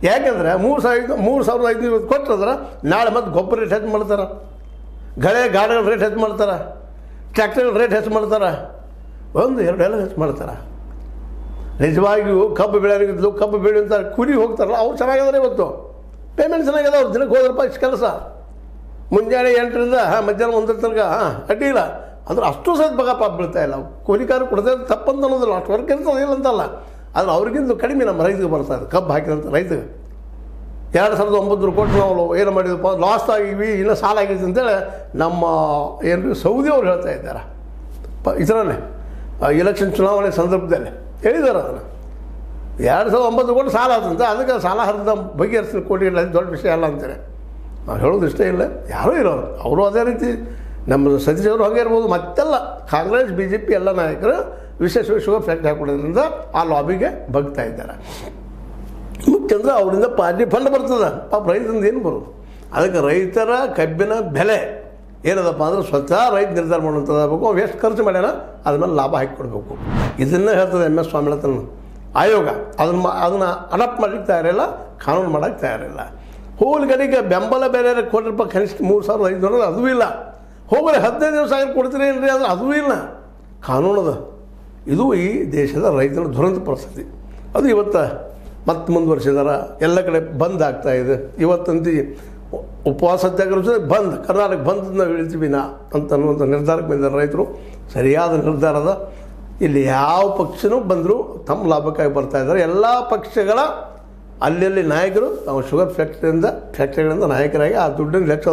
ಯಾಕೆಂದರೆ 3,500 ಕೊಟ್ಟರೆ ನಾಳೆ ಮತ್ತೆ ಗೊಬ್ಬರ ರೇಟ್ ಹೆಚ್ಚು ಮಾಡ್ತಾರೆ, ಗಾಡಿಗಳ ರೇಟ್ ಹೆಚ್ಚು ಮಾಡ್ತಾರೆ, ಟ್ರ್ಯಾಕ್ಟರ್ಗಳ ರೇಟ್ ಹೆಚ್ಚು ಮಾಡ್ತಾರೆ, 1-2 ಎಲ್ಲ ಹೆಚ್ಚು ಮಾಡ್ತಾರೆ. ನಿಜವಾಗಿಯೂ ಕಬ್ಬು ಬೆಳೆಯೋರಿಗಿದ್ದು ಕಬ್ಬು ಬೆಳೆಯುವಂಥ ಕೂಲಿ ಹೋಗ್ತಾರಲ್ಲ ಅವ್ರು ಚೆನ್ನಾಗಿದ್ದಾರೆ. ಇವತ್ತು ಪೇಮೆಂಟ್ ಚೆನ್ನಾಗಿದೆ. ಅವ್ರು ದಿನಕ್ಕೆ ಹೋದ್ರಪ್ಪ ಇಷ್ಟು ಕೆಲಸ, ಮುಂಜಾನೆ 8ರಿಂದ ಮಧ್ಯಾಹ್ನ 1 ತನಕ ಅಡ್ಡಿ ಇಲ್ಲ ಅಂದ್ರೆ ಅಷ್ಟು ಸಹಿತ ಬಗಪ್ಪ ಬೀಳ್ತಾ ಇಲ್ಲ. ಕೂಲಿಕಾರು ಕೊಡದೆ ತಪ್ಪಂತ ಅನ್ನೋದಿಲ್ಲ, ಅಷ್ಟು ವರ್ಕ್ ಇರ್ತದೆ ಇಲ್ಲ ಅಂತಲ್ಲ. ಆದರೆ ಅವ್ರಿಗಿಂತ ಕಡಿಮೆ ನಮ್ಮ ರೈತಗೆ ಬರ್ತಾಯಿದೆ. ಕಬ್ಬು ಹಾಕಿದಂಥ ರೈತಗೆ 2,900 ಕೋಟಿ ನಾವು ಏನು ಮಾಡಿದಪ್ಪ ಲಾಸ್ ಆಗಿವಿ, ಇಲ್ಲ ಸಾಲ ಆಗಿತ್ತು ಅಂತೇಳಿ ನಮ್ಮ ಏನು ಸೌದಿ ಅವ್ರು ಹೇಳ್ತಾ ಇದ್ದಾರೆ. ಇದರಲ್ಲೇ ಎಲೆಕ್ಷನ್ ಚುನಾವಣೆ ಸಂದರ್ಭದಲ್ಲಿ ಹೇಳಿದ್ದಾರೆ ಅದನ್ನು. 2,900 ಕೋಟಿ ಸಾಲ ಆದಂತ, ಅದಕ್ಕೆ ಸಾಲ ಹರಿದ ಬಗೆಹರಿಸಿದ ಕೋಟಿ ಇಲ್ಲ, ದೊಡ್ಡ ವಿಷಯ ಅಲ್ಲ ಅಂತಾರೆ. ನಾವು ಹೇಳೋದು ಇಷ್ಟೇ ಇಲ್ಲ, ಯಾರೂ ಇರೋರು ಅವರು ಅದೇ ರೀತಿ ನಮ್ಮ ಸತೀಶ್ ಅವರು ಹಾಗೆ ಇರ್ಬೋದು. ಮತ್ತೆಲ್ಲ ಕಾಂಗ್ರೆಸ್ BJP ಎಲ್ಲ ನಾಯಕರು ವಿಶೇಷವಾಗಿ ಶುಗರ್ ಫ್ಯಾಕ್ಟ್ರಿ ಹಾಕೊಳ್ಳೋದ್ರಿಂದ ಆ ಲಾಬಿಗೆ ಬಗ್ತಾ ಇದ್ದಾರೆ. ಮುಖ್ಯಂದ್ರೆ ಅವರಿಂದ ಪಾರ್ಟಿ ಫಂಡ್ ಬರ್ತದೆ, ಪಾಪ ರೈತರಿಂದ ಏನು ಬರೋದು. ಅದಕ್ಕೆ ರೈತರ ಕಬ್ಬಿನ ಬೆಲೆ ಏನದಪ್ಪ ಅಂದ್ರೆ ಸ್ವತಃ ರೈತ ನಿರ್ಧಾರ ಮಾಡುವಂಥದ್ದಾಗಬೇಕು. ಅವು ಎಷ್ಟು ಖರ್ಚು ಮಾಡ್ಯಾನ ಅದ್ರ ಮೇಲೆ ಲಾಭ ಹಾಕಿಕೊಡ್ಬೇಕು. ಇದನ್ನು ಹೇಳ್ತದೆ MS ಸ್ವಾಮಿನಾಥನ್ ಆಯೋಗ. ಅದನ್ನು ಅಡಾಪ್ಟ್ ಮಾಡಲಿಕ್ಕೆ ತಯಾರಿಲ್ಲ, ಕಾನೂನು ಮಾಡೋಕ್ಕೆ ತಯಾರಿಲ್ಲ. ಹೋಲ್ಗಡೆಗೆ ಬೆಂಬಲ ಬೆಲೆ ಕೋಟಿ ರೂಪಾಯಿ ಕನಿಷ್ಠ 3,500 ಅದೂ ಇಲ್ಲ. ಹೋಗಲಿ 15 ಸಾವಿರ ಕೊಡ್ತೀರಿ ಏನ್ರಿ ಅಂದ್ರೆ ಅದೂ ಇಲ್ಲ. ಕಾನೂನದ ಇದು ಈ ದೇಶದ ರೈತರ ದುರಂತ ಪರಿಸ್ಥಿತಿ. ಅದು ಇವತ್ತು ಮತ್ತೆ ಮುಂದುವರಿಸಿದಾರೆ. ಎಲ್ಲ ಕಡೆ ಬಂದ್ ಆಗ್ತಾಯಿದೆ. ಇವತ್ತಂತೂ ಉಪವಾಸ ಸತ್ಯಾಗ್ರಹ ಬಂದ್, ಕರ್ನಾಟಕ ಬಂದ್ ನಾವು ಹೇಳ್ತೀವಿ ಅಂತ ಅನ್ನುವಂಥ ನಿರ್ಧಾರಕ್ಕೆ ಬಂದಿದ್ದಾರೆ ರೈತರು. ಸರಿಯಾದ ನಿರ್ಧಾರದ. ಇಲ್ಲಿ ಯಾವ ಪಕ್ಷನೂ ಬಂದರೂ ತಮ್ಮ ಲಾಭಕ್ಕಾಗಿ ಬರ್ತಾಯಿದ್ದಾರೆ. ಎಲ್ಲ ಪಕ್ಷಗಳ ಅಲ್ಲಿ ನಾಯಕರು ನಾವು ಶುಗರ್ ಫ್ಯಾಕ್ಟ್ರಿಗಳಿಂದ ನಾಯಕರಾಗಿ ಆ ದುಡ್ಡಿನ ಲೆಕ್ಕ